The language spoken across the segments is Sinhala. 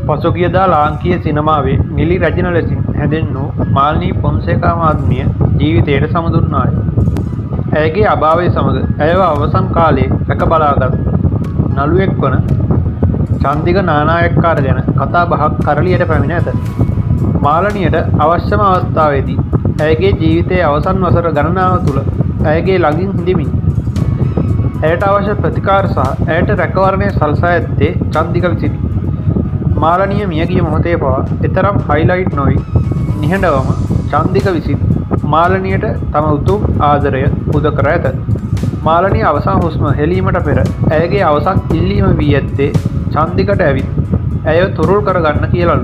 පසුගියදා ලාංකීය සිනමාවේ නිලි රැජින ලෙසින් හැඳින්වූ මාල්නී පොන්සේකා මහත්මිය ජීවිතයට සමුදුන්නාය. ඇයගේ අභාවය සමග ඇයව අවසන් කාලයේ රැක බලාගත් නළුවෙක් වන චන්දික නානායක්කාර ගැන කතා බහක් කරලියට පැමිණ ඇත. මාලනියට අවශ්‍යම අවස්ථාවේදී ඇයගේ ජීවිතයේ අවසන් වසර ගණනාව තුළ ඇයගේ ළඟින් හිඳමින් ඇයට අවශ්‍ය ප්‍රතිකාර සහ ඇයට රැකවරණය සලසා ඇත්තේ චන්දික විසිනි. මාලනිය මියගිය මොහොතේ පවා එතරම් හයිලයිට් නොවි නිහඬවම චන්දික විසින් මාලනියට තම උතුම් ආදරය පුද කර ඇත. මාලනිය අවසන් හුස්ම හෙලීමට පෙර ඇයගේ අවසන් ඉල්ලීම වී ඇත්තේ චන්දිකට ඇවිත් ඇය තුරුල් කරගන්න කියලලු.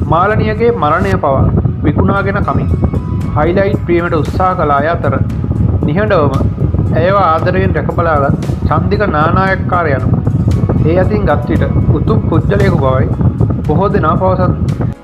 මාලනියගේ මරණය පවා විකුණාගෙන කමින් හයිලයිට් ප්‍රීමට උත්සාහ කළ අය අතර නිහඬවම ඇයව ආදරයෙන් රැකබලාගත් චන්දික නානායක්කාර යනු ඒ අතින් ගත් විට උතුම් පුද්ගලයෙකු බවයි බොහෝ දෙනා පවසන්නේ.